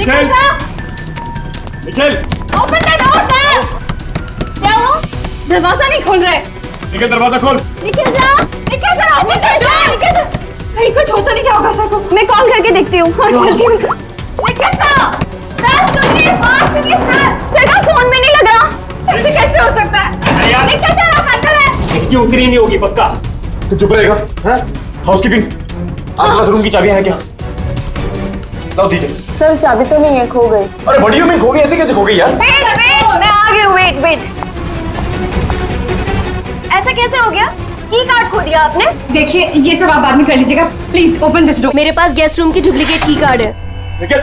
Nikhil Nikhil open the door sir. क्या हुआ? दरवाजा नहीं खोल रहे। निखिल दरवाजा खोल। Nikhil sir open the door. Nikhil sir कहीं कुछ होता नहीं क्या होगा सर को? मैं कॉल करके देखती हूँ। जल्दी निखिल सर सुनिए बात सुनिए सर का फोन में नहीं लग रहा। ऐसे कैसे हो सकता है? निखिल सर आप अंदर है। इसकी उतरी नहीं होगी पक्का। तो चुप रहेगा? हाउसकीपिंग आपके पास रूम की चाबियां हैं क्या? लाओ दीजिए। सर चाबी तो नहीं है, खो गई। अरे बड़ी में खो गई, ऐसे कैसे खो गई यार? वेट मैं आ गई हूँ। वेट ऐसा कैसे हो गया? की कार्ड खो दिया आपने? देखिए ये सब आप बाद में कर लीजिएगा, प्लीज ओपन दिस डोर। मेरे पास गेस्ट रूम की डुप्लीकेट की कार्ड है। निखिल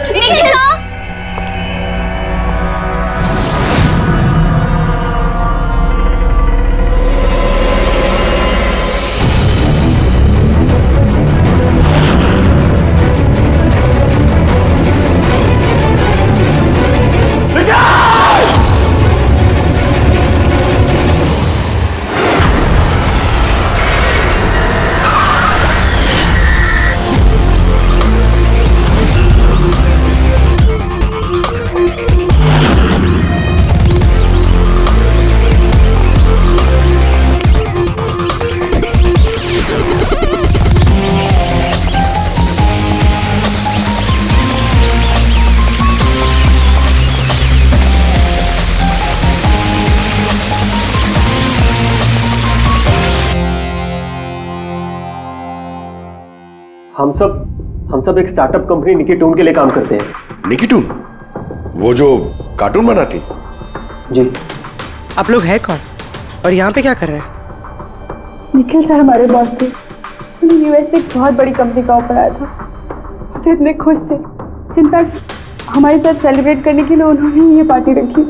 हम सब एक स्टार्टअप कंपनी निकिटून के लिए काम करते हैं। निकिटून? वो जो कार्टून बनाती? जी। आप लोग हैं कौन और यहाँ पे क्या कर रहे हैं? निखिल सर हमारे बॉस थे। उन्हें यूएस से एक बहुत बड़ी कंपनी का ऑफर आया था। वो तो इतने खुश थे, इनफैक्ट हमारे साथ सेलिब्रेट करने के लिए उन्होंने ये पार्टी रखी।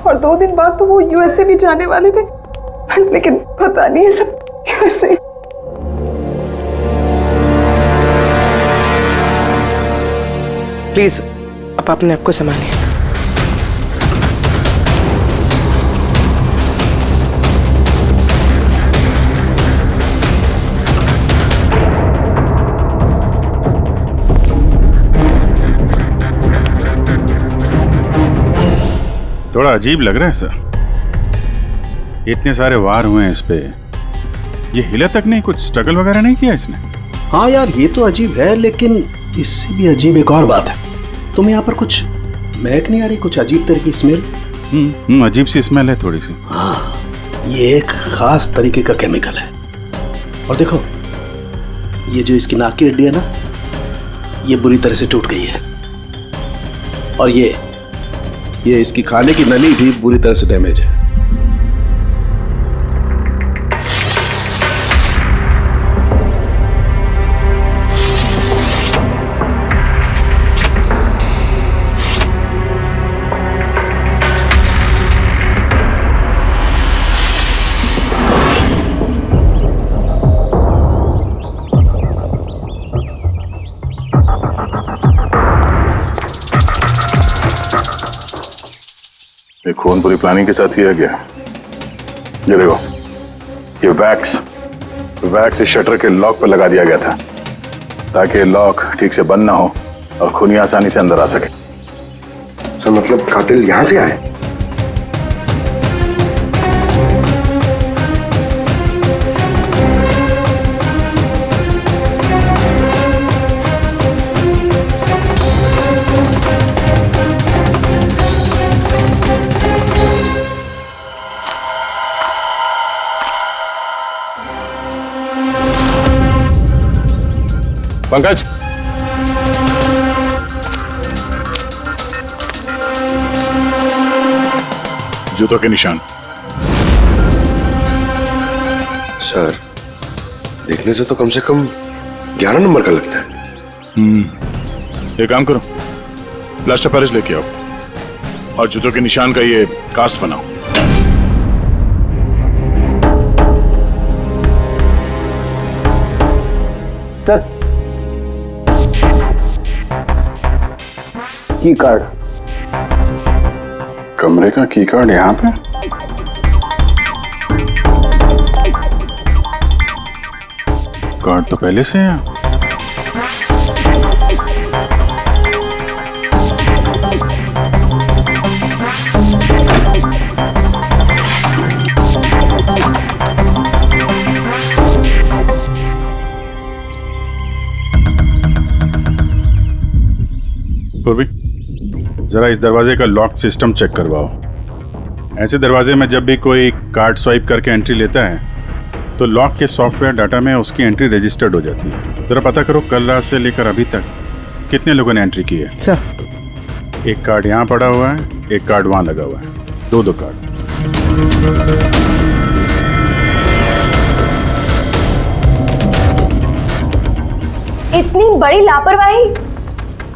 और 2 दिन बाद तो वो यूएस से भी जाने वाले थे, लेकिन पता नहीं है सब कैसे। प्लीज आप अपने आप को संभालिए। थोड़ा अजीब लग रहा है सर, इतने सारे वार हुए हैं इस पे, ये हिला तक नहीं, कुछ स्ट्रगल वगैरह नहीं किया इसने? हाँ यार ये तो अजीब है, लेकिन इससे भी अजीब एक और बात है। तुम्हें यहाँ पर कुछ महक नहीं आ रही? कुछ अजीब तरह की स्मेल? अजीब सी स्मेल है थोड़ी सी। हाँ ये एक खास तरीके का केमिकल है। और देखो ये जो इसकी नाक की हड्डी है ना, ये बुरी तरह से टूट गई है। और ये इसकी खाने की नली भी बुरी तरह से डैमेज है। ये खून पूरी प्लानिंग के साथ किया गया। ये देखो, ये वैक्स इस शटर के लॉक पर लगा दिया गया था ताकि लॉक ठीक से बंद ना हो और खूनी आसानी से अंदर आ सके। सर मतलब कातिल यहां से आए? पंकज, जूतों के निशान। सर देखने से तो कम 11 नंबर का लगता है। ये काम करो, प्लास्टर पेरिस लेके आओ और जूतों के निशान का ये कास्ट बनाओ। सर की कार्ड, कमरे का की कार्ड यहाँ पे? कार्ड तो पहले से है। पूर्वी, जरा इस दरवाजे का लॉक सिस्टम चेक करवाओ। ऐसे दरवाजे में जब भी कोई कार्ड स्वाइप करके एंट्री लेता है तो लॉक के सॉफ्टवेयर डाटा में उसकी एंट्री रजिस्टर्ड हो जाती है। जरा पता करो कल रात से लेकर अभी तक कितने लोगों ने एंट्री की है। सर एक कार्ड यहाँ पड़ा हुआ है, एक कार्ड वहाँ लगा हुआ है, दो कार्ड। इतनी बड़ी लापरवाही!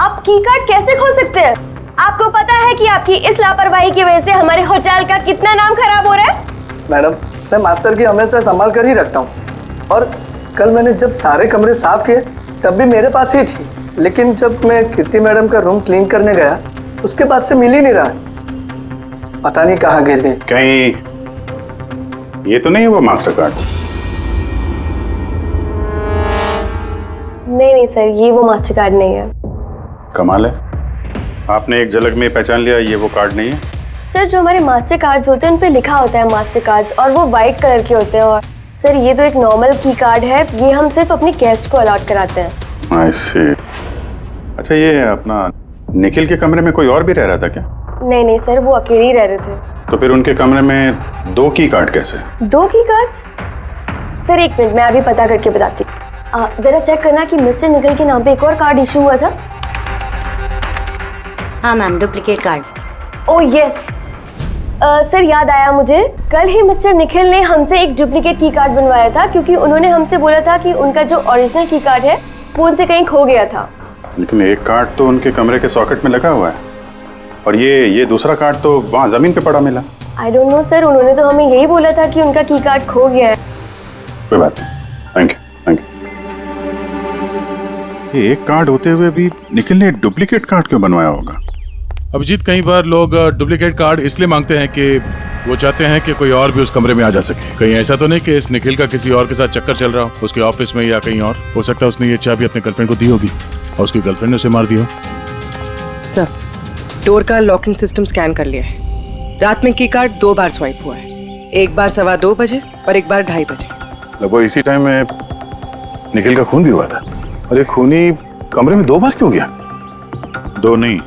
आप की कार्ड कैसे खो सकते हैं? आपको पता है कि आपकी इस लापरवाही की वजह से हमारे होटल का कितना नाम खराब हो रहा है? मैडम, मैं मास्टर की हमेशा संभाल कर ही रखता हूँ और कल मैंने जब सारे कमरे साफ किए तब भी मेरे पास ही थी, लेकिन जब मैं कीर्ति मैडम का रूम क्लीन करने गया उसके बाद से मिल ही नहीं रहा। पता नहीं कहाँ गिर गई। कहीं ये तो नहीं है वो मास्टर कार्ड? नहीं सर, ये वो मास्टर कार्ड नहीं है। कमाल है, आपने एक झलक में पहचान लिया ये वो कार्ड नहीं है। सर, जो हमारे मास्टर कार्ड्स होते हैं उन पे लिखा होता है मास्टर कार्ड्स और वो वाइट कलर के होते हैं। और सर, ये तो एक नॉर्मल की कार्ड है, ये हम सिर्फ अपनी गेस्ट को अलॉट कराते हैं। आई सी। अच्छा, ये अपना निखिल के कमरे में कोई और भी रह रहा था क्या? नहीं सर, वो अकेले ही रह रहे थे। तो फिर उनके कमरे में 2 की कार्ड कैसे? 2 की कार्ड्स? सर एक मिनट, मैं अभी पता करके बताती हूँ। जरा चेक करना कि मिस्टर निखिल के नाम पे एक और कार्ड इशू हुआ था। हाँ ma'am, duplicate card. Oh yes sir, याद आया मुझे। कल ही मिस्टर निखिल ने हमसे एक डुप्लीकेट की कार्ड बनवाया था क्योंकि उन्होंने हमसे बोला था कि उनका जो ओरिजिनल की कार्ड है वो उनसे कहीं खो गया था। लेकिन एक कार्ड तो उनके कमरे के सॉकेट में लगा हुआ है और ये दूसरा कार्ड तो वहाँ जमीन पे पड़ा मिला। आई डोंट नो सर, उन्होंने तो हमें यही बोला था कि उनका की कार्ड खो गया है। कोई बात नहीं, थैंक यू। ये एक कार्ड होते हुए भी निखिल ने डुप्लीकेट कार्ड क्यों बनवाया होगा? अभिजीत, कई बार लोग डुप्लीकेट कार्ड इसलिए मांगते हैं कि वो चाहते हैं कि कोई और भी उस कमरे में आ जा सके। कहीं ऐसा तो नहीं कि इस निखिल का किसी और के साथ चक्कर चल रहा हो, उसके ऑफिस में या कहीं और। हो सकता है उसने ये चाबी अपने गर्लफ्रेंड को दी होगी और उसकी गर्लफ्रेंड ने उसे मार दिया। सर, डोर का लॉकिंग सिस्टम स्कैन कर लिया है। रात में की कार्ड 2 बार स्वाइप हुआ है, एक बार 2:15 बजे और एक बार 2:30 बजे। लगभग इसी टाइम में निखिल का खून भी हुआ था। और ये खूनी कमरे में 2 बार क्यों गया? 2 नहीं,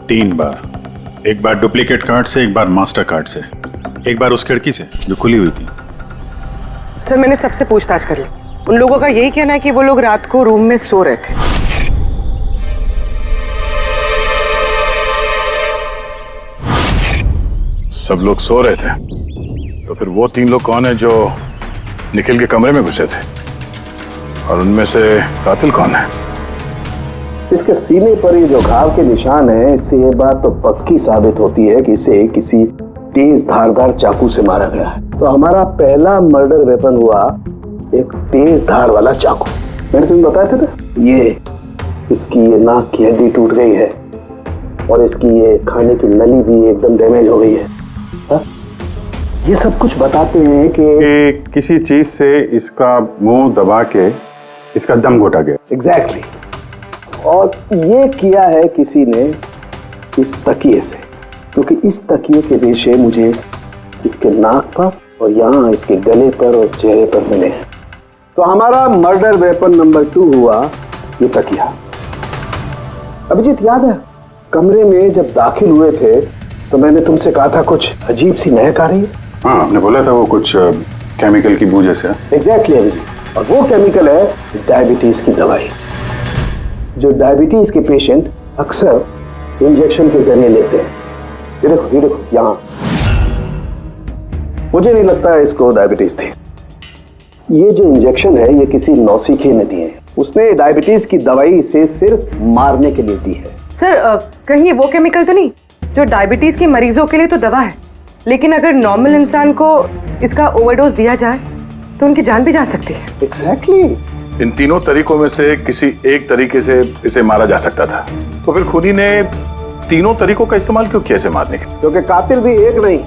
3 बार। एक बार डुप्लीकेट कार्ड से, एक बार मास्टर कार्ड से, एक बार उस खिड़की से जो खुली हुई थी। सर, मैंने सबसे पूछताछ कर ली। उन लोगों का यही कहना है कि वो लोग रात को रूम में सो रहे थे। सब लोग सो रहे थे, तो फिर वो 3 लोग कौन है जो निखिल के कमरे में घुसे थे? और उनमें से कातिल कौन है? इसके सीने पर ये जो घाव के निशान है, इससे ये बात तो पक्की साबित होती है कि इसे किसी तेज धारदार चाकू से मारा गया है। तो हमारा पहला मर्डर वेपन हुआ एक तेज धार वाला चाकू। मैंने तुम्हें बताया था ना, ये इसकी ये नाक की हड्डी टूट गई है और इसकी ये खाने की नली भी एकदम डैमेज हो गई है। हा? ये सब कुछ बताते हैं कि किसी चीज से इसका मुंह दबा के इसका दम घोटा गया। एग्जैक्टली। और ये किया है किसी ने इस तकिए से, क्योंकि इस तकिए के रेशे मुझे इसके नाक पर और यहाँ इसके गले पर और चेहरे पर मिले हैं। तो हमारा मर्डर वेपन नंबर 2 हुआ ये तकिया। अभिजीत, याद है कमरे में जब दाखिल हुए थे तो मैंने तुमसे कहा था कुछ अजीब सी महक आ रही है? हाँ, आपने बोला था वो कुछ केमिकल की बू जैसे। एग्जैक्टली अभिजीत, और वो केमिकल है डायबिटीज की दवाई, जो डायबिटीज के पेशेंट अक्सर इंजेक्शन के जरिए लेते हैं। ये देखो यहाँ। मुझे नहीं लगता है इसको डायबिटीज थी। ये जो इंजेक्शन है ये किसी नौसिखिए ने दिए हैं। उसने डायबिटीज की दवाई इसे सिर्फ मारने के लिए दी है। सर, कहीं ये वो केमिकल तो नहीं जो डायबिटीज के मरीजों के लिए तो दवा है, लेकिन अगर नॉर्मल इंसान को इसका ओवरडोज दिया जाए तो उनकी जान भी जा सकती है। एग्जैक्टली। इन तीनों तरीकों में से किसी एक तरीके से इसे मारा जा सकता था, तो फिर खूनी ने तीनों तरीकों का इस्तेमाल क्यों किया इसे मारने के? क्योंकि कातिल भी एक नहीं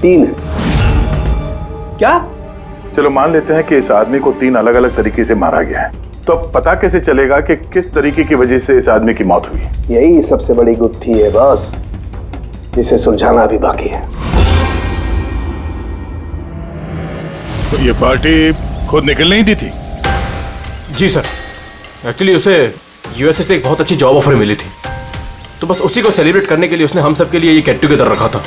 3 है। क्या? चलो मान लेते हैं कि इस आदमी को 3 अलग अलग तरीके से मारा गया है, तो अब पता कैसे चलेगा कि किस तरीके की वजह से इस आदमी की मौत हुई? यही सबसे बड़ी गुत्थी है बॉस, जिसे सुलझाना भी बाकी है। तो ये पार्टी खुद निकल नहीं दी थी? जी सर, एक्चुअली उसे यूएसए से एक बहुत अच्छी जॉब ऑफर मिली थी, तो बस उसी को सेलिब्रेट करने के लिए उसने हम सब के लिए ये गेट टुगेदर रखा था।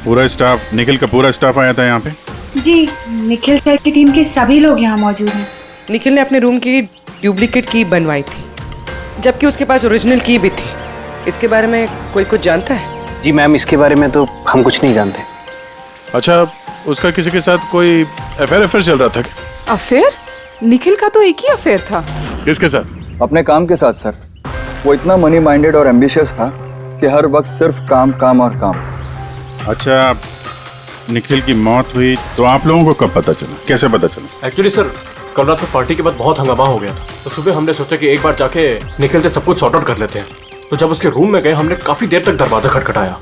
पूरा स्टाफ, निखिल का पूरा स्टाफ आया था यहाँ पे? जी, निखिल सर की टीम के सभी लोग यहाँ मौजूद हैं। निखिल ने अपने रूम की डुप्लीकेट की बनवाई थी, जबकि उसके पास ओरिजिनल की भी थी। इसके बारे में कोई कुछ जानता है? जी मैम, इसके बारे में तो हम कुछ नहीं जानते। अच्छा, उसका किसी के साथ कोई अफेयर चल रहा था क्या? अफेयर? निखिल का तो एक ही अफेयर था। किसके साथ? अपने काम के साथ सर। वो इतना मनी माइंडेड और एम्बिशियस था कि हर वक्त सिर्फ काम काम और काम। अच्छा, निखिल की मौत हुई तो आप लोगों को कब पता चला, कैसे पता चला? एक्चुअली सर, कल रात को पार्टी के बाद बहुत हंगामा हो गया था, तो सुबह हमने सोचा कि एक बार जाके निखिल से सब कुछ सॉर्ट आउट कर लेते हैं। तो जब उसके रूम में गए, हमने काफी देर तक दरवाजा खटखटाया।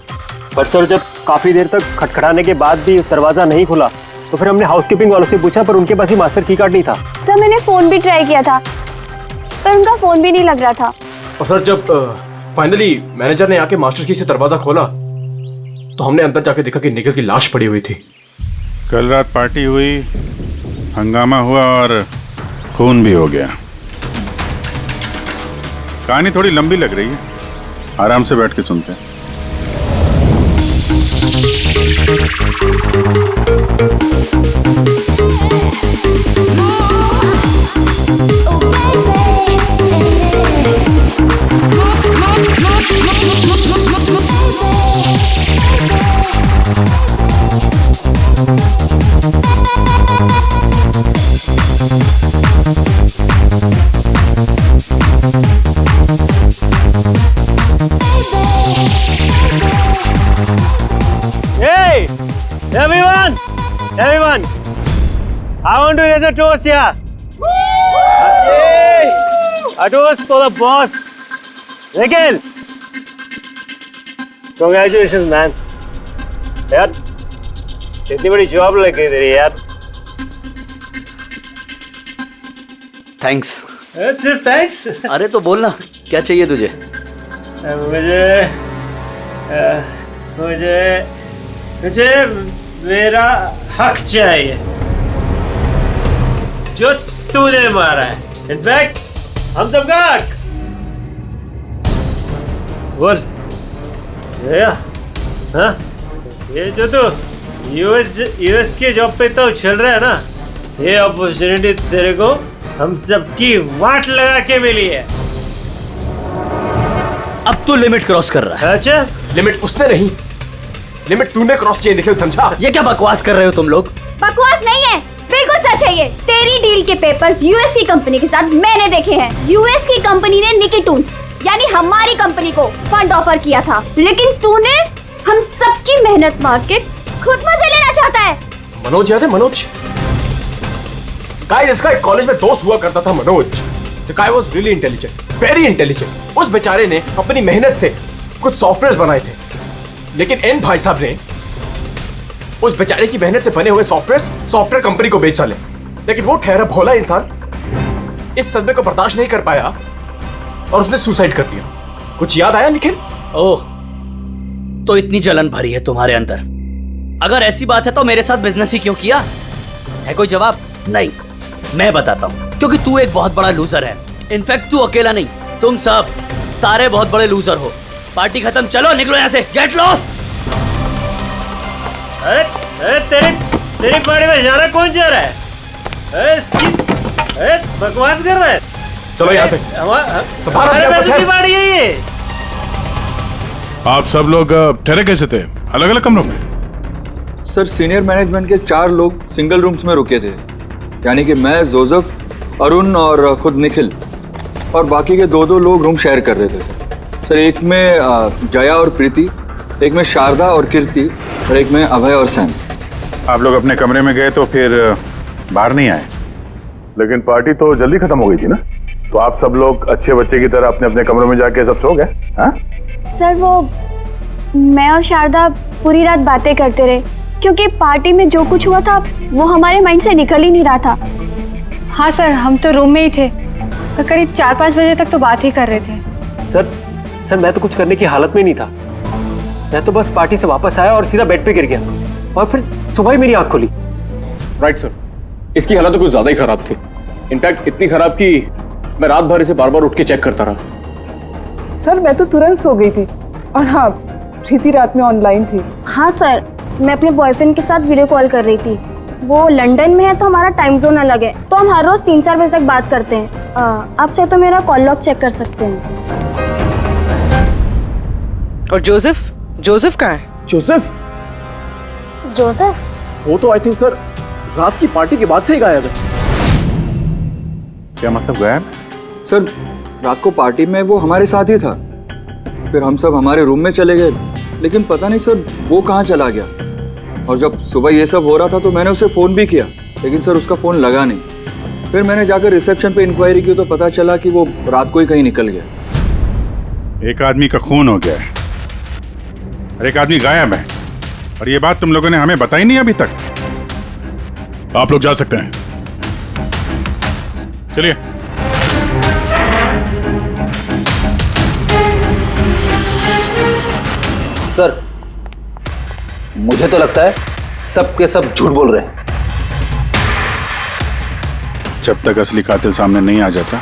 पर सर, जब काफी देर तक खटखटाने के बाद भी दरवाजा नहीं खुला तो फिर हमने हाउसकीपिंग वालों से पूछा, पर उनके पास ही मास्टर की कार्ड नहीं था। सर मैंने फोन भी ट्राई किया था, पर उनका फोन भी नहीं लग रहा था। और सर, जब फाइनली मैनेजर ने आके मास्टर की से दरवाजा खोला तो हमने अंदर जाके देखा कि निखिल की लाश पड़ी हुई थी। कल रात पार्टी हुई, हंगामा हुआ और खून भी हो गया। कहानी थोड़ी लंबी लग रही है, आराम से बैठ के सुनते हैं। Hey, everyone, I want to raise a toast here. Hey, a toast for the boss, Nikhil. Congratulations, man. यार, इतनी बड़ी जॉब लग गई तेरी यार। थैंक्स। सिर्फ थैंक्स? अरे तो बोलना, क्या चाहिए तुझे? मुझे मेरा हक चाहिए जो तूने मारा है। इनफैक्ट हम सबका हक। बोल भैया, हाँ, ये जो तू यूएस की जॉब पे तो चल रहा है ना, ये अपॉर्चुनिटी तेरे को हम सबकी वाट लगा के मिली है। अब तू लिमिट क्रॉस कर रहा है। अच्छा, लिमिट उसने नहीं, लिमिट तूने क्रॉस किया निखिल, समझा? ये क्या बकवास कर रहे हो तुम लोग? बकवास नहीं है, बिल्कुल सच है ये। तेरी डील के पेपर्स यूएस की कंपनी के साथ मैंने देखे हैं। यूएस की कंपनी ने निकिटून यानी हमारी कंपनी को फंड ऑफर किया था, लेकिन तूने हम सबकी मेहनत मार के खुद मजे लेना चाहता है। मनोज याद है? मनोज, गाइस, इसका एक कॉलेज में दोस्त हुआ करता था Manoj. The guy was really intelligent, very intelligent। उस बेचारे ने अपनी मेहनत से कुछ सॉफ्टवेयर बनाए थे, लेकिन एन भाई साहब ने उस बेचारे की मेहनत से बने हुए सॉफ्टवेयर कंपनी को बेच डाले। लेकिन वो ठहरा भोला इंसान इस सदमे को बर्दाश्त नहीं कर पाया और उसने सुसाइड कर लिया। कुछ याद आया निखिल? ओह, तो इतनी जलन भरी है तुम्हारे अंदर। अगर ऐसी बात है तो मेरे साथ बिजनेस ही क्यों किया? है कोई जवाब? नहीं, मैं बताता हूँ। क्योंकि तू एक बहुत बड़ा लूजर है। इनफैक्ट तू अकेला नहीं, तुम सब सारे बहुत बड़े लूजर हो। पार्टी खत्म, चलो निकलो यहाँ से, गेट लॉस्ट। अरे तेरी पार्टी में जाना कौन जा रहा है? अरे बकवास कर रहा है। चलो यहाँ से। हमारे पैसे की पार्टी है ये। आप सब लोग ठहरे कैसे थे? अलग अलग कमरों में? सर, सीनियर मैनेजमेंट के 4 लोग सिंगल रूम्स में रुके थे, यानी कि मैं, जोसेफ, अरुण और खुद निखिल, और बाकी के 2 लोग रूम शेयर कर रहे थे। सर, एक में जया और प्रीति, एक में शारदा और कीर्ति, और एक में अभय और सैम। आप लोग अपने कमरे में गए तो फिर बाहर नहीं आए? लेकिन पार्टी तो जल्दी खत्म हो गई थी ना, तो आप सब लोग अच्छे बच्चे की तरह अपने अपने कमरों में जाके सब सो गए? हाँ सर, वो मैं और शारदा पूरी रात बातें करते रहे, क्योंकि पार्टी में जो कुछ हुआ था वो हमारे माइंड से निकल ही नहीं रहा था। हाँ सर, हम तो रूम में ही थे और करीब 4-5 बजे तक तो बात ही कर रहे थे। सर मैं तो कुछ करने की हालत में नहीं था। मैं तो बस पार्टी से वापस आया और सीधा बेड पे गिर गया और फिर सुबह ही मेरी आंख खुली। राइट सर, इसकी हालत तो कुछ ज्यादा ही खराब थी। इनफैक्ट इतनी खराब कि मैं रात भर इसे बार बार उठ के चेक करता रहा। सर मैं तो तुरंत सो गई थी। और हाँ, प्रीति रात में ऑनलाइन थी। हाँ सर, मैं अपने बॉयफ्रेंड के साथ वीडियो कॉल कर रही थी। वो लंदन में है तो हमारा टाइम जोन अलग है, तो हम हर रोज 3-4 बजे तक बात करते हैं। आप चाहे तो मेरा कॉल लॉग चेक कर सकते हैं। और जोसेफ? जोसेफ कहाँ है? जोसेफ? जोसेफ? वो तो आई थिंक सर रात की पार्टी के बाद से ही गायब है। क्या मतलब गायब? सर रात को पार्टी में वो हमारे साथ ही था, फिर हम सब हमारे रूम में चले गए, लेकिन पता नहीं सर वो कहाँ चला गया। और जब सुबह ये सब हो रहा था तो मैंने उसे फ़ोन भी किया, लेकिन सर उसका फ़ोन लगा नहीं। फिर मैंने जाकर रिसेप्शन पे इंक्वायरी की तो पता चला कि वो रात को ही कहीं निकल गया। एक आदमी का खून हो गया है और एक आदमी गायब है, और ये बात तुम लोगों ने हमें बताई नहीं अभी तक। आप लोग जा सकते हैं, चलिए। सर मुझे तो लगता है सब के सब झूठ बोल रहे हैं। जब तक असली कातिल सामने नहीं आ जाता,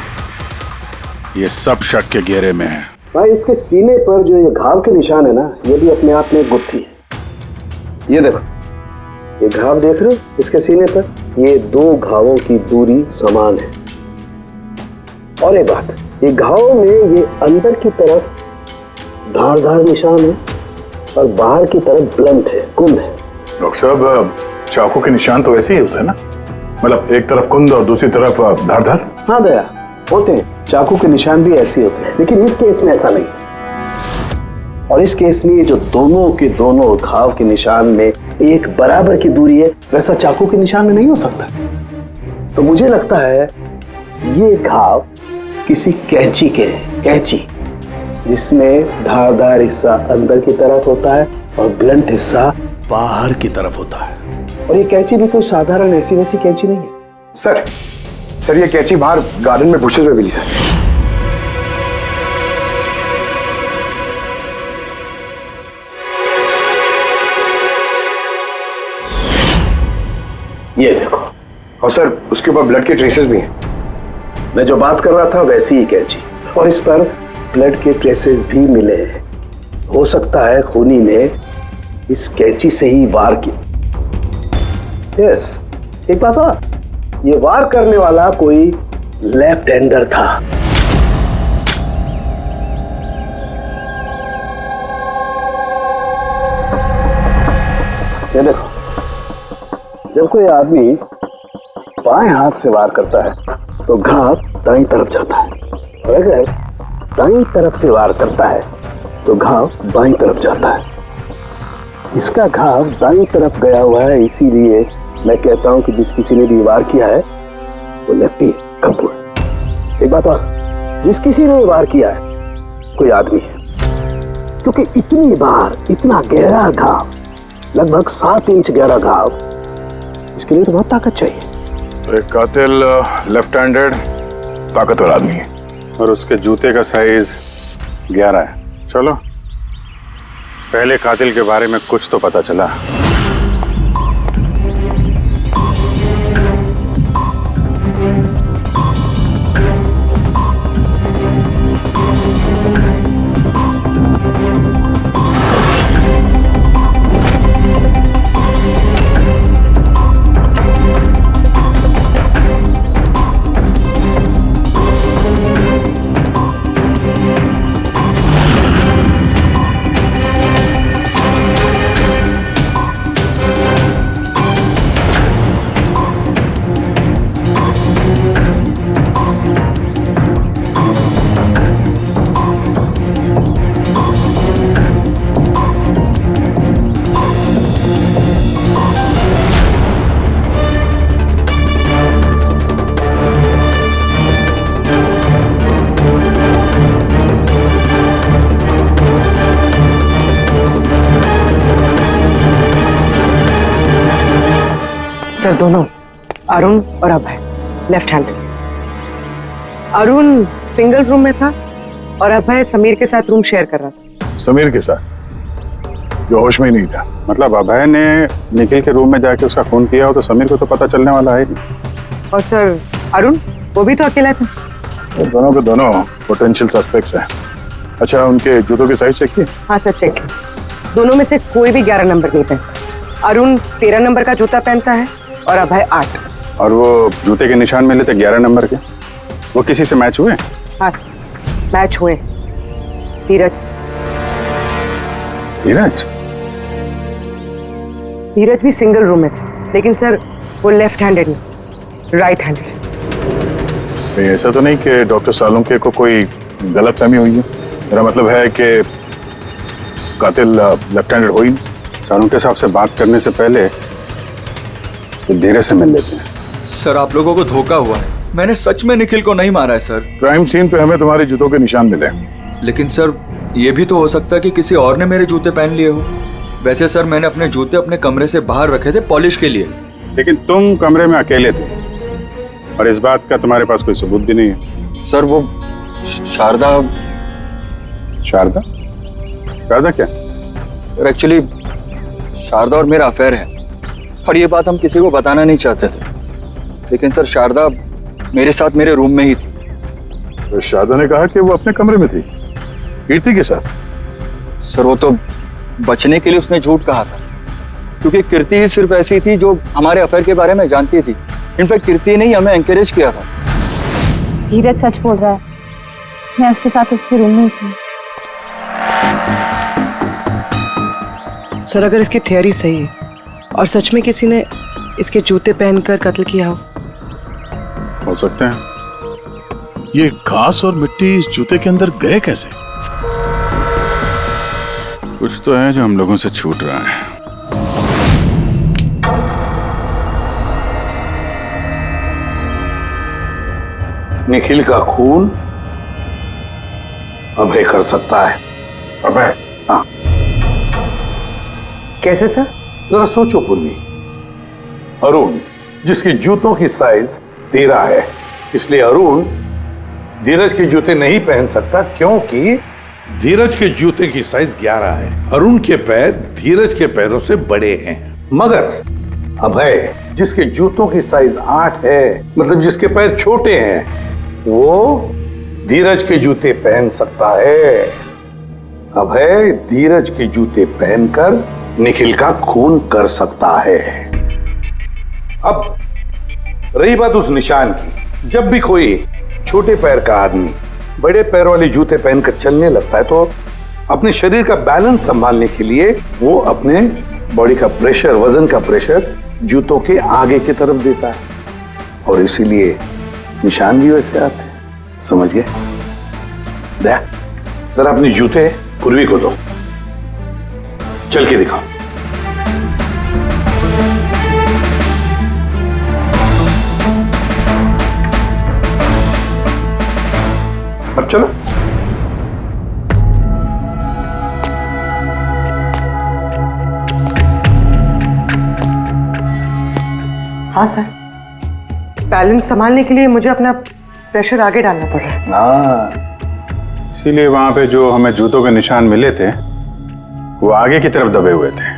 ये सब शक के घेरे में है। भाई इसके सीने पर जो ये घाव के निशान है ना, ये भी अपने आप में एक गुत्थी है। ये देखो, ये घाव देख रहे हो इसके सीने पर? ये 2 घावों की दूरी समान है। और एक बात, ये घाव में ये अंदर की तरफ धारदार निशान है और बाहर की तरफ ब्लंट है, कुंद है। डॉक्टर साहब, चाकू के निशान तो ऐसे ही होते हैं ना? मतलब एक तरफ कुंद और दूसरी तरफ धारदार? हाँ दया, होते हैं, चाकू के निशान भी ऐसे होते हैं, लेकिन इस केस में ऐसा नहीं। और इस केस में ये जो दोनों के दोनों घाव के निशान में एक बराबर की दूरी है, वैसा चाकू के निशान में नहीं हो सकता। तो मुझे लगता है ये घाव किसी कैंची के हैं, कैंची जिसमें धारदार हिस्सा अंदर की तरफ होता है और ब्लंट हिस्सा बाहर की तरफ होता है। और ये कैंची भी कोई साधारण ऐसी वैसी कैंची नहीं है। सर ये कैंची बाहर गार्डन में बुशेस में मिली है। ये देखो। और सर उसके ऊपर ब्लड के ट्रेसेस भी हैं। मैं जो बात कर रहा था वैसी ही कैंची, और इस पर ब्लड के ट्रेसेस भी मिले हैं। हो सकता है खूनी ने इस कैंची से ही वार किया। यस, एक बात और, ये वार करने वाला कोई लेफ्ट हैंडर था। ये देखो, जब कोई आदमी बाएं हाथ से वार करता है तो घाव दाईं तरफ जाता है, और अगर दाईं तरफ से वार करता है तो घाव बाईं तरफ जाता है। इसका घाव दाईं तरफ गया हुआ है, इसीलिए मैं कहता हूं कि जिस किसी ने भी वार किया है वो लेफ्टी कपूर। एक बात और, जिस किसी ने वार किया है कोई आदमी है, क्योंकि इतनी बार इतना गहरा घाव, लगभग 7 इंच गहरा घाव, इसके लिए तो बहुत ताकत चाहिए। एक कातिल लेफ्ट हैंडेड ताकतवर आदमी है, और उसके जूते का साइज 11 है। चलो, पहले कातिल के बारे में कुछ तो पता चला। सर दोनों, अरुण और Abhay, left handed. Arun single room में था और अभय समीर के साथ रूम शेयर कर रहा था। समीर के साथ? जो होश में ही नहीं था। मतलब अभय ने निखिल के रूम में जाके उसका खून किया हो तो समीर को तो पता चलने वाला है नहीं। और सर अरुण, वो भी तो अकेला था। दोनों के दोनों पोटेंशियल सस्पेक्ट्स हैं। अच्छा, उनके जूतों की साइज चेक की? हाँ सर, चेक है। दोनों में से कोई भी 11 नंबर नहीं पहनता। अरुण 13 नंबर का जूता पहनता है और अभय 8। और वो जूते के निशान मिले थे 11 नंबर के, वो किसी से मैच हुए? हाँ सर, मैच हुए। धीरज से। धीरज? धीरज भी सिंगल रूम में थे, लेकिन सर वो लेफ्ट हैंडेड नहीं, राइट हैंडेड। ऐसा तो नहीं कि डॉक्टर सालुंके को कोई गलतफहमी हुई है? मेरा मतलब है कि कातिल लेफ्ट हैंडेड हो ही नहीं। सालुंके साहब से बात करने से पहले तो धीरज से मिल लेते हैं। सर, आप लोगों को धोखा हुआ है। मैंने सच में निखिल को नहीं मारा है सर। क्राइम सीन पे हमें तुम्हारे जूतों के निशान मिले। लेकिन सर, ये भी तो हो सकता है कि किसी और ने मेरे जूते पहन लिए हो। वैसे सर, मैंने अपने जूते अपने कमरे से बाहर रखे थे पॉलिश के लिए। लेकिन तुम कमरे में अकेले थे और इस बात का तुम्हारे पास कोई सबूत भी नहीं है। सर, वो शारदा। शारदा? शारदा क्या? सर, एक्चुअली शारदा और मेरा अफेयर है और ये बात हम किसी को बताना नहीं चाहते थे। लेकिन सर, शारदा मेरे साथ मेरे रूम में ही थी। तो शारदा ने कहा कि वो अपने कमरे में थी कीर्ति के साथ। सर, वो तो बचने के लिए उसने झूठ कहा था, क्योंकि कीर्ति ही सिर्फ ऐसी थी जो हमारे अफेयर के बारे में जानती थी। इनफैक्ट कीर्ति ने ही हमें एनकरेज किया था। धीरज सच बोल रहा है, मैं उसके साथ उसके रूम में ही थी। सर, अगर इसकी थियरी सही है और सच में किसी ने इसके जूते पहनकर कत्ल किया हो सकते हैं। ये घास और मिट्टी इस जूते के अंदर गए कैसे? कुछ तो है जो हम लोगों से छूट रहा है। निखिल का खून अभय कर सकता है। अभय? हाँ। कैसे सर? जरा सोचो पूर्वी। अरुण, जिसके जूतों की साइज 13 है, इसलिए अरुण धीरज के जूते नहीं पहन सकता, क्योंकि धीरज के जूते की साइज 11 है। अरुण के पैर धीरज के पैरों से बड़े हैं। मगर अभय, जिसके जूतों की साइज 8 है, मतलब जिसके पैर छोटे हैं, वो धीरज के जूते पहन सकता है। अभय धीरज के जूते पहनकर निखिल का खून कर सकता है। अब रही बात उस निशान की, जब भी कोई छोटे पैर का आदमी बड़े पैर वाले जूते पहनकर चलने लगता है तो अपने शरीर का बैलेंस संभालने के लिए वो अपने बॉडी का प्रेशर, वजन का प्रेशर जूतों के आगे की तरफ देता है और इसीलिए निशान भी वैसे आते हैं। समझ गए? दया, जरा अपने जूते पूर्वी को दो, चल के दिखाओ। अब चलो। हाँ सर, बैलेंस संभालने के लिए मुझे अपना प्रेशर आगे डालना पड़ रहा है। हाँ, इसीलिए वहां पे जो हमें जूतों के निशान मिले थे वो आगे की तरफ दबे हुए थे।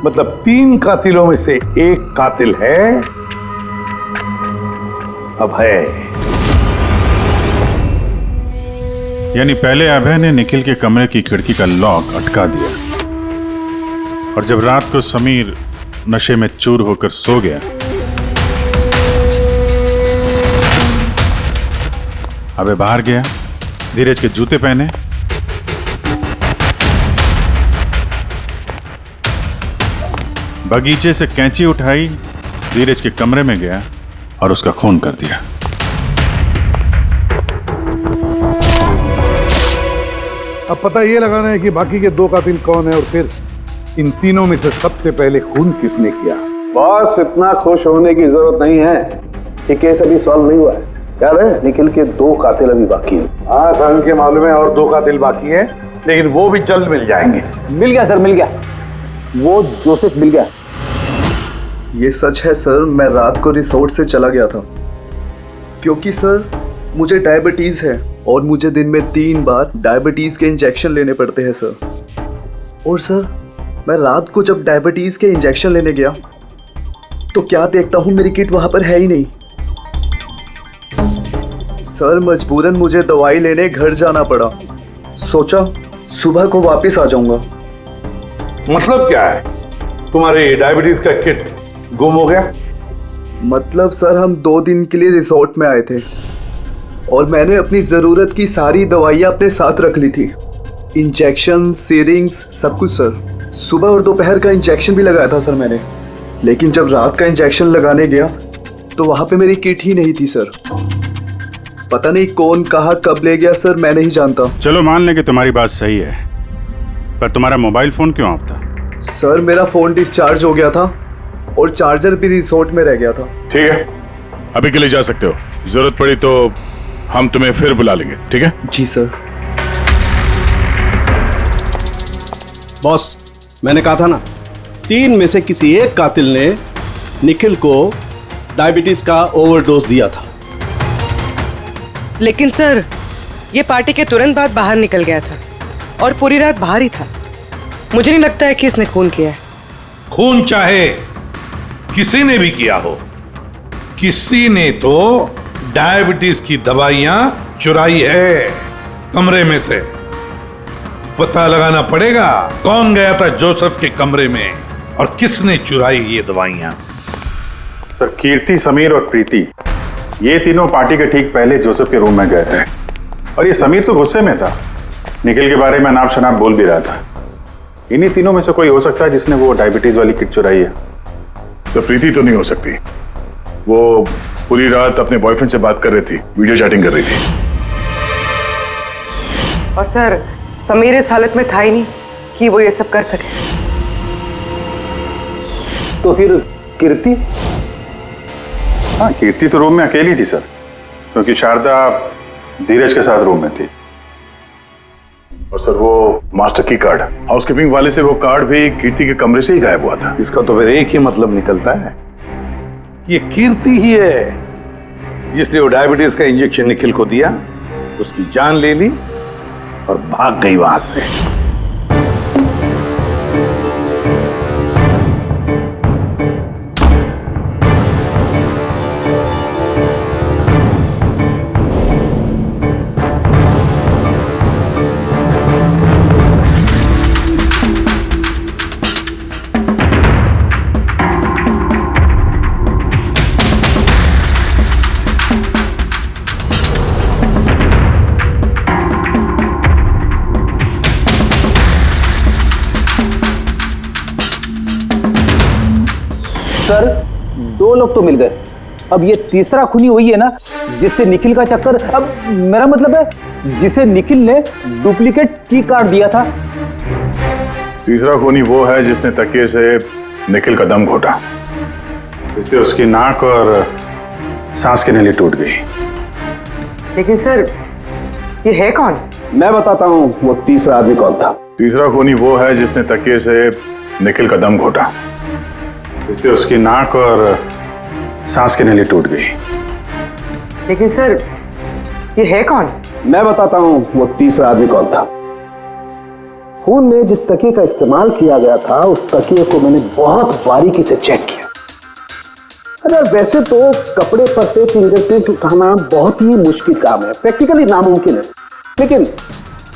मतलब 3 कातिलों में से एक कातिल है अभय। यानी पहले अभय ने निखिल के कमरे की खिड़की का लॉक अटका दिया और जब रात को समीर नशे में चूर होकर सो गया, अभय बाहर गया, धीरज के जूते पहने, बगीचे से कैंची उठाई, धीरज के कमरे में गया और उसका खून कर दिया। अब पता ये लगाना है कि बाकी के 2 कातिल कौन है और फिर इन तीनों में से सबसे पहले खून किसने किया। बॉस, इतना खुश होने की जरूरत नहीं है, ये केस अभी सॉल्व नहीं हुआ है। याद है, निखिल के 2 कातिल अभी बाकी हैं। हाँ सर, उनके मालूम है और 2 कातिल बाकी है, लेकिन वो भी जल्द मिल जाएंगे। मिल गया सर, मिल गया, वो जोसेफ मिल गया। ये सच है सर, मैं रात को रिसोर्ट से चला गया था क्योंकि सर मुझे डायबिटीज़ है और मुझे दिन में 3 बार डायबिटीज़ के इंजेक्शन लेने पड़ते हैं सर। और सर, मैं रात को जब डायबिटीज़ के इंजेक्शन लेने गया तो क्या देखता हूँ मेरी किट वहाँ पर है ही नहीं। सर, मजबूरन मुझे दवाई लेने घर जाना पड़ा सोचा सुबह को वापस आ जाऊंगा। मतलब क्या है? तुम्हारे डायबिटीज का किट गुम हो गया? मतलब सर हम 2 दिन के लिए रिसोर्ट में आए थे और मैंने अपनी ज़रूरत की सारी दवाइयाँ अपने साथ रख ली थी। इंजेक्शन, सीरिंग्स, सब कुछ सर। सुबह और दोपहर का इंजेक्शन भी लगाया था सर मैंने, लेकिन जब रात का इंजेक्शन लगाने गया तो वहाँ पे मेरी किट ही नहीं थी सर। पता नहीं कौन कहाँ कब ले गया सर, मैं नहीं जानता। चलो मान लें कि तुम्हारी बात सही है, पर तुम्हारा मोबाइल फ़ोन क्यों ऑफ था? सर मेरा फ़ोन डिस्चार्ज हो गया था और चार्जर भी रिसोर्ट में रह गया था। ठीक है, अभी के लिए जा सकते हो। जरूरत पड़ी तो हम तुम्हें फिर बुला लेंगे, ठीक है? जी सर। बॉस, मैंने कहा था ना, 3 में से किसी एक कातिल ने निखिल को डायबिटीज का ओवरडोज दिया था। लेकिन सर, ये पार्टी के तुरंत बाद बाहर निकल गया था और पूरी रात बाहर ही था। मुझे नहीं लगता है कि इसने खून किया है। खून चाहे किसी ने भी किया हो, किसी ने तो डायबिटीज की दवाइयां चुराई है कमरे में से। पता लगाना पड़ेगा कौन गया था जोसेफ के कमरे में और किसने चुराई ये दवाइयां। सर, कीर्ति, समीर और प्रीति, ये तीनों पार्टी के ठीक पहले जोसेफ के रूम में गए थे और ये समीर तो गुस्से में था, निखिल के बारे में अनाप शनाप बोल भी रहा था। इन्हीं तीनों में से कोई हो सकता है जिसने वो डायबिटीज वाली किट चुराई है। तो प्रीति तो नहीं हो सकती, वो पूरी रात अपने बॉयफ्रेंड से बात कर रही थी, वीडियो चैटिंग कर रही थी। और सर, समीर इस हालत में था ही नहीं कि वो ये सब कर सके। तो फिर कीर्ति? हाँ, कीर्ति तो रूम में अकेली थी सर, क्योंकि शारदा धीरज के साथ रूम में थी। और सर, वो मास्टर की कार्ड, हाउसकीपिंग वाले से वो कार्ड भी कीर्ति के कमरे से ही गायब हुआ था। इसका तो फिर एक ही मतलब निकलता है, ये कीर्ति ही है जिसने वो डायबिटीज का इंजेक्शन निखिल को दिया, उसकी जान ले ली और भाग गई वहां से। सर, 2 लोग तो मिल गए, अब ये तीसरा खूनी वही है ना जिससे निखिल का चक्कर। अब मेरा मतलब है जिसे निखिल ने डुप्लीकेट की कार्ड दिया था। तीसरा खूनी वो है जिसने तकिए से निखिल का दम घोटा, इससे उसकी नाक और सांस की नली टूट गई। लेकिन सर, ये है कौन? मैं बताता हूँ वो तीसरा आदमी कौन था। तीसरा खूनी वो है जिसने तकिए से निखिल का दम घोटा, इससे उसकी नाक और सांस की नली टूट गई। लेकिन सर, ये है कौन? मैं बताता हूँ वो तीसरा आदमी कौन था। खून में जिस तकिए का इस्तेमाल किया गया था, उस तकिए को मैंने बहुत बारीकी से चेक किया। अरे वैसे तो कपड़े पर से फिंगरप्रिंट उठाना बहुत ही मुश्किल काम है, प्रैक्टिकली नामुमकिन है, लेकिन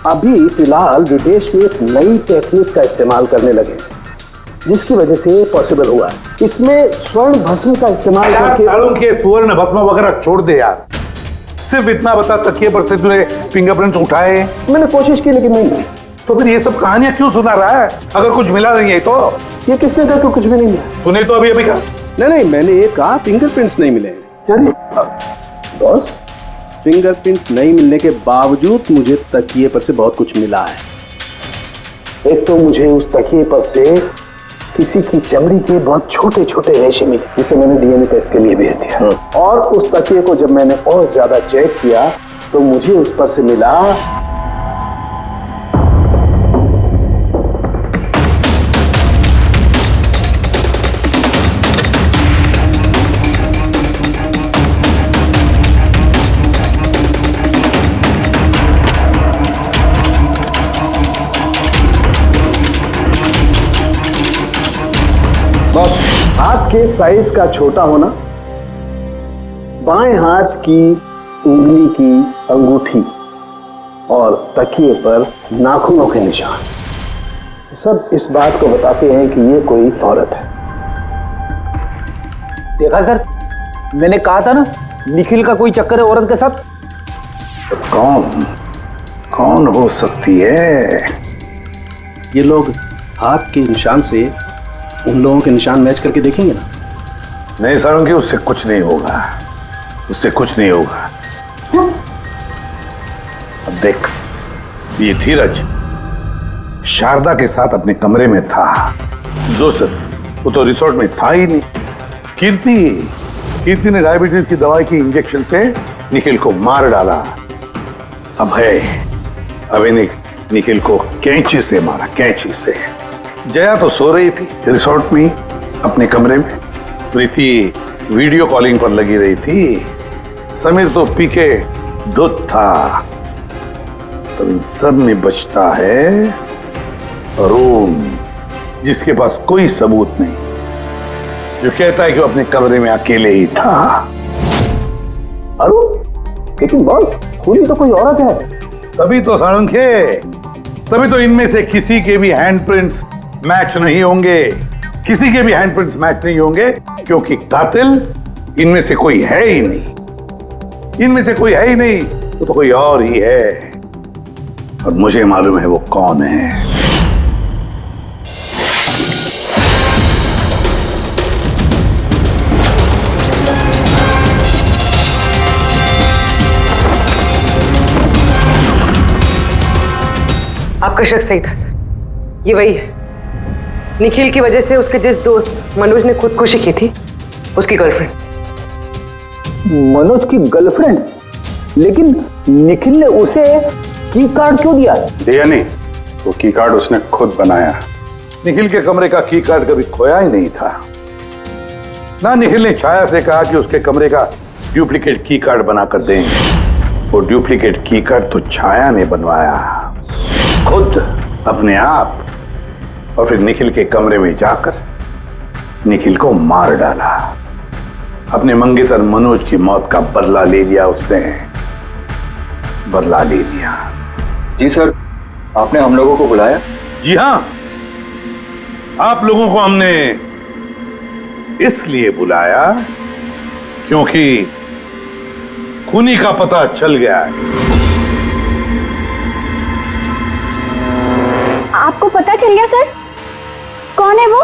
अभी फिलहाल विदेश में एक नई टेक्निक का इस्तेमाल करने लगे जिसकी वजह से पॉसिबल हुआ है। इसमें स्वर्ण भस्म का इस्तेमाल करके स्वर्ण भस्म वगैरह छोड़ दे यार, सिर्फ इतना बता तकिए पर से तूने फिंगरप्रिंट्स उठाए? मैंने कोशिश की लेकिन नहीं मिली। तो फिर ये सब कहानियां क्यों सुना रहा है अगर कुछ मिला नहीं है तो? ये किसने कहा कि कुछ भी नहीं मिला? तूने तो अभी कहा। नहीं, मैंने ये कहा फिंगरप्रिंट्स नहीं मिले। यानी बॉस, फिंगरप्रिंट नहीं मिलने के बावजूद मुझे तकिए पर से बहुत कुछ मिला है। एक तो मुझे उस तकिए पर से किसी की चमड़ी के बहुत छोटे छोटे रेशे मिले, जिसे मैंने डीएनए टेस्ट के लिए भेज दिया। और उस तकिए को जब मैंने और ज्यादा चेक किया तो मुझे उस पर से मिला बस हाथ के साइज का छोटा होना, बाएं हाथ की उंगली की अंगूठी और तकिए पर नाखूनों के निशान, सब इस बात को बताते हैं कि ये कोई औरत है। देखा सर, मैंने कहा था ना निखिल का कोई चक्कर है औरत के साथ। तो कौन हो सकती है? ये लोग हाथ के निशान से उन लोगों के निशान मैच करके देखेंगे ना। नहीं सारंगी, उससे कुछ नहीं होगा, उससे कुछ नहीं होगा। अब देख, ये धीरज शारदा के साथ अपने कमरे में था। जोसेफ वो तो रिसोर्ट में था ही नहीं। कीर्ति ने डायबिटीज की दवाई की इंजेक्शन से निखिल को मार डाला। अब इन्हें निखिल को कैंची से मारा, कैंची से। जया तो सो रही थी रिसोर्ट में अपने कमरे में। प्रीति वीडियो कॉलिंग पर लगी रही थी। समीर तो पी के दूध था। तो इन सब में बचता है अरुण, जिसके पास कोई सबूत नहीं, जो कहता है कि वो अपने कमरे में अकेले ही था। अरुण, लेकिन बॉस खूनी तो कोई औरत है। तभी तो सारंगे, तभी तो इनमें से किसी के भी हैंडप्रिंट्स मैच नहीं होंगे, किसी के भी हैंडप्रिंट्स मैच नहीं होंगे, क्योंकि कातिल इनमें से कोई है ही नहीं। इनमें से कोई है ही नहीं, तो कोई और ही है, और मुझे मालूम है वो कौन है। आपका शक सही था सर, ये वही है। निखिल की वजह से उसके जिस दोस्त मनोज ने खुदकुशी की थी, उसकी गर्लफ्रेंड। मनोज की गर्लफ्रेंड? लेकिन निखिल ने उसे की कार्ड क्यों दिया? दिया नहीं, वो की कार्ड उसने खुद बनाया। निखिल के कमरे का की कार्ड कभी खोया ही नहीं था ना। निखिल ने छाया से कहा कि उसके कमरे का डुप्लीकेट की कार्ड बनाकर देंगे। वो डुप्लीकेट की कार्ड तो छाया ने बनवाया खुद, अपने आप, और फिर निखिल के कमरे में जाकर निखिल को मार डाला। अपने मंगेतर मनोज की मौत का बदला ले लिया उसने, बदला ले लिया। जी सर, आपने हम लोगों को बुलाया? जी हाँ, आप लोगों को हमने इसलिए बुलाया क्योंकि खूनी का पता चल गया है। आपको पता चल गया सर? कौन है वो?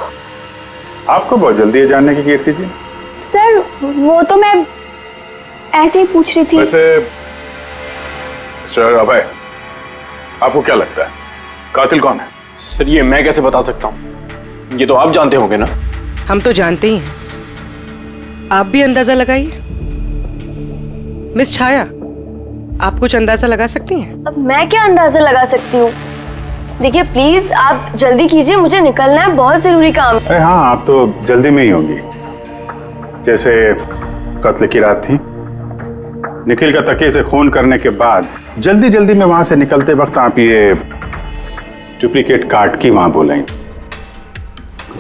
आपको बहुत जल्दी है जानने की कीर्ति जी। सर वो तो मैं ऐसे ही पूछ रही थी। वैसे सर अभय, आपको क्या लगता है कातिल कौन है? सर ये मैं कैसे बता सकता हूँ, ये तो आप जानते होंगे ना। हम तो जानते ही हैं, आप भी अंदाजा लगाइए। मिस छाया, आप कुछ अंदाजा लगा सकती हैं? अब मैं क्या अंदाजा लगा सकती हूँ? देखिए प्लीज आप जल्दी कीजिए, मुझे निकलना है, बहुत जरूरी काम है। हाँ, आप तो जल्दी में ही होंगी। जैसे कत्ल की रात थी, निखिल का तकिए से खून करने के बाद जल्दी जल्दी में वहां से निकलते वक्त आप ये डुप्लीकेट कार्ड की वहां बोल रही थी,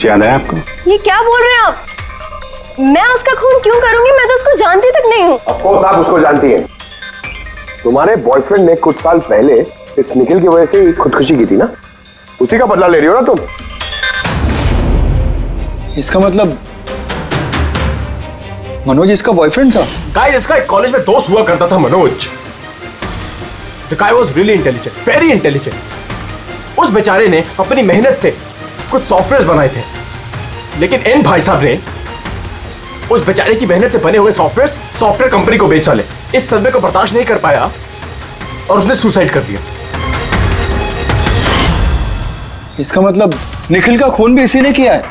याद है आपको? ये क्या बोल रहे हैं आप? मैं उसका खून क्यों करूंगी? मैं तो उसको जानती तक नहीं हूँ। ऑफकोर्स आप उसको जानती हैं। तुम्हारे बॉयफ्रेंड ने कुछ साल पहले इस निखिल की वजह से खुदकुशी की थी ना, उसी का बदला ले रही हो ना तुम। इसका मतलब मनोज इसका बॉयफ्रेंड था? गाइस, इसका एक कॉलेज में दोस्त हुआ करता था Manoj. The guy was really intelligent, very intelligent। उस बेचारे ने अपनी मेहनत से कुछ सॉफ्टवेयर बनाए थे, लेकिन एन भाई साहब ने उस बेचारे की मेहनत से बने हुए सॉफ्टवेयर कंपनी को बेच डाले। इस सदमे को बर्दाश्त नहीं कर पाया और उसने सुसाइड कर दिया। इसका मतलब निखिल का खून भी इसी ने किया है?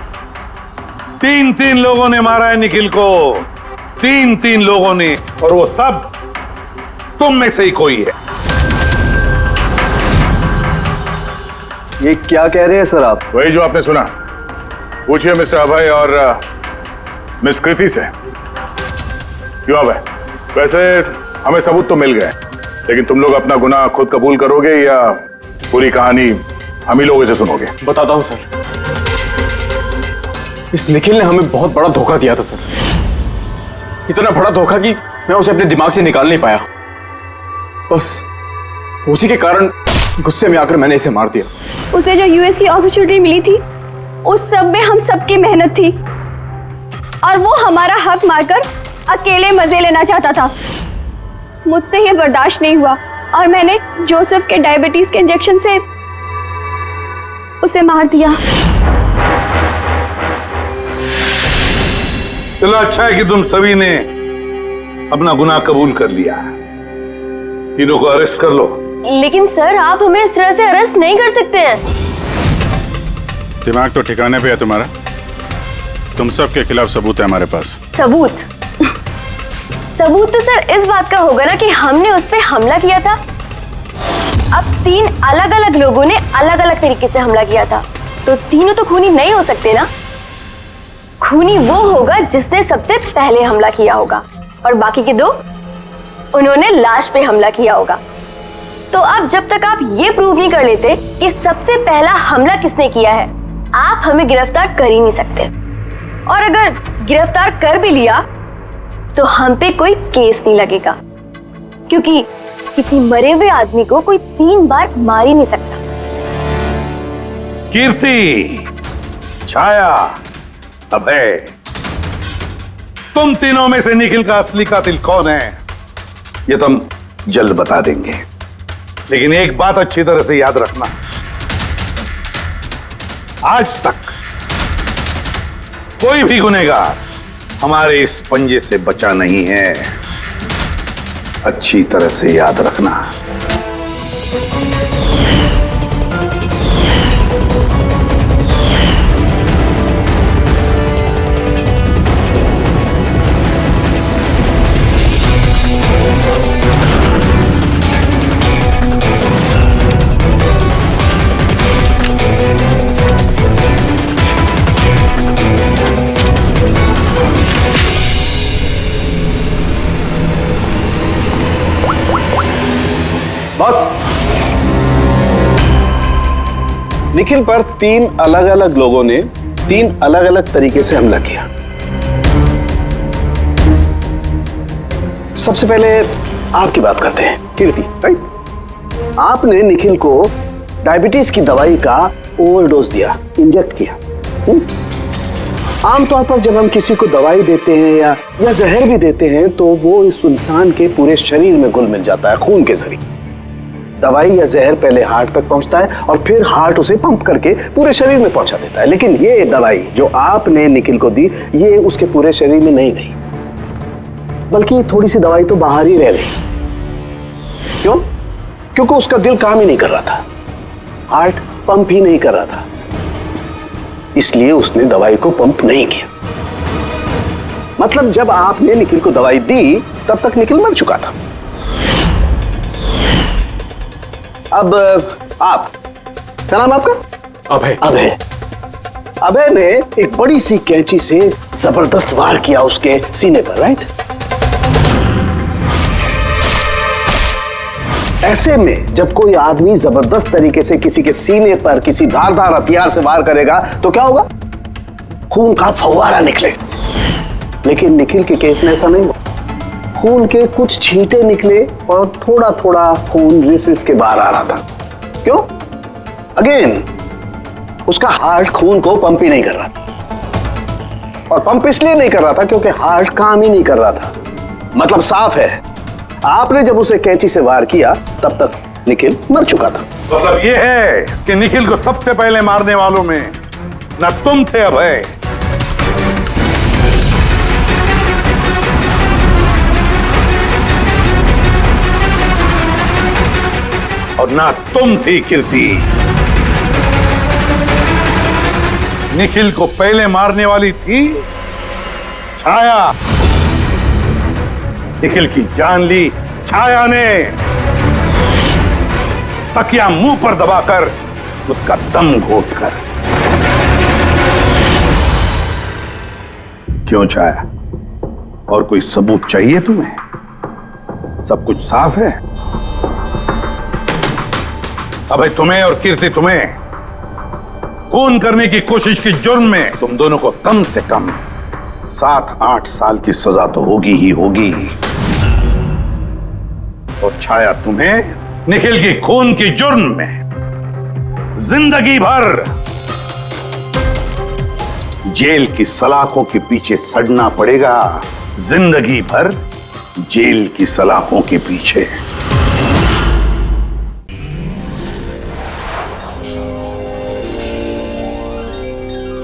तीन लोगों ने मारा है निखिल को, तीन लोगों ने, और वो सब तुम में से ही कोई है। ये क्या कह रहे हैं सर आप? वही जो आपने सुना। पूछिए मिस्टर अभय और मिस कृति से। क्यों अभय? वैसे हमें सबूत तो मिल गए, लेकिन तुम लोग अपना गुनाह खुद कबूल करोगे या पूरी कहानी हम ही लोगों से सुनोगे? बताता हूं सर। इस निखिल ने हमें बहुत बड़ा धोखा दिया था सर, इतना बड़ा धोखा कि मैं उसे अपने दिमाग से निकाल नहीं पाया। बस उसी के कारण गुस्से में आकर मैंने इसे मार दिया। उसे जो यूएस की अपॉर्चुनिटी मिली थी उस सब में हम सबकी मेहनत थी और वो हमारा हक मारकर अकेले मजे लेना चाहता था। मुझसे ये बर्दाश्त नहीं हुआ और मैंने जोसेफ के डायबिटीज के इंजेक्शन से उसे मार दिया। चलो अच्छा है कि तुम सभी ने अपना गुनाह कबूल कर लिया। तीनों को अरेस्ट कर लो। लेकिन सर आप हमें इस तरह से अरेस्ट नहीं कर सकते हैं। दिमाग तो ठिकाने पे है तुम्हारा। तुम सब के खिलाफ सबूत है हमारे पास। सबूत? सबूत तो सर इस बात का होगा ना कि हमने उस पर हमला किया था। अब 3 अलग अलग लोगों ने अलग अलग तरीके से हमला किया था, तो तीनों तो खूनी नहीं हो सकते ना। खूनी वो होगा जिसने सबसे पहले हमला किया होगा और बाकी के 2 उन्होंने लाश पे हमला किया होगा। तो अब जब तक आप ये प्रूव नहीं कर लेते कि सबसे पहला हमला किसने किया है, आप हमें गिरफ्तार कर ही नहीं सकते। और अगर गिरफ्तार कर भी लिया तो हम पे कोई केस नहीं लगेगा, क्योंकि किसी मरे हुए आदमी को कोई 3 बार मार ही नहीं सकता। कीर्ति, छाया, अभय, तुम तीनों में से निखिल का असली कातिल कौन है ये तुम जल्द बता देंगे। लेकिन एक बात अच्छी तरह से याद रखना, आज तक कोई भी गुनहगार हमारे इस पंजे से बचा नहीं है। अच्छी तरह से याद रखना। बस निखिल पर 3 अलग अलग लोगों ने 3 अलग अलग तरीके से हमला किया। सबसे पहले आपकी बात करते हैं, कीर्ति, राइट? आपने निखिल को डायबिटीज की दवाई का ओवरडोज दिया, इंजेक्ट किया। आमतौर पर जब हम किसी को दवाई देते हैं या जहर भी देते हैं तो वो इस इंसान के पूरे शरीर में घुल मिल जाता है, खून के जरिए। दवाई या जहर पहले हार्ट तक पहुंचता है और फिर हार्ट उसे पंप करके पूरे शरीर में पहुंचा देता है। लेकिन ये दवाई जो आपने निखिल को दी, ये उसके पूरे शरीर में नहीं गई, बल्कि थोड़ी सी दवाई तो बाहर ही रह गई। क्यों? क्योंकि उसका दिल काम ही नहीं कर रहा था, हार्ट पंप ही नहीं कर रहा था, इसलिए उसने दवाई को पंप नहीं किया। मतलब जब आपने निखिल को दवाई दी तब तक निखिल मर चुका था। अब आप, क्या नाम आपका? अभय। अभय। अभय ने एक बड़ी सी कैंची से जबरदस्त वार किया उसके सीने पर, राइट? ऐसे में जब कोई आदमी जबरदस्त तरीके से किसी के सीने पर किसी धारदार हथियार से वार करेगा तो क्या होगा? खून का फव्वारा निकले। लेकिन निखिल के केस में ऐसा नहीं हुआ। खून के कुछ छींटे निकले और थोड़ा थोड़ा खून रिस के बाहर आ रहा था। क्यों? अगेन उसका हार्ट खून को पंप ही नहीं कर रहा था, और पंप इसलिए नहीं कर रहा था क्योंकि हार्ट काम ही नहीं कर रहा था। मतलब साफ है, आपने जब उसे कैंची से वार किया तब तक निखिल मर चुका था। मतलब ये है कि निखिल को सबसे पहले मारने वालों में न तुम थे अभय, और ना तुम थी कीर्ति। निखिल को पहले मारने वाली थी छाया। निखिल की जान ली छाया ने, तकिया मुंह पर दबाकर उसका दम घोटकर। क्यों छाया, और कोई सबूत चाहिए तुम्हें? सब कुछ साफ है। अबे तुम्हें और कीर्ति, तुम्हें खून करने की कोशिश की जुर्म में तुम दोनों को कम से कम 7-8 साल की सजा तो होगी ही होगी। और छाया, तुम्हें निखिल की खून की जुर्म में जिंदगी भर जेल की सलाखों के पीछे सड़ना पड़ेगा। जिंदगी भर जेल की सलाखों के पीछे।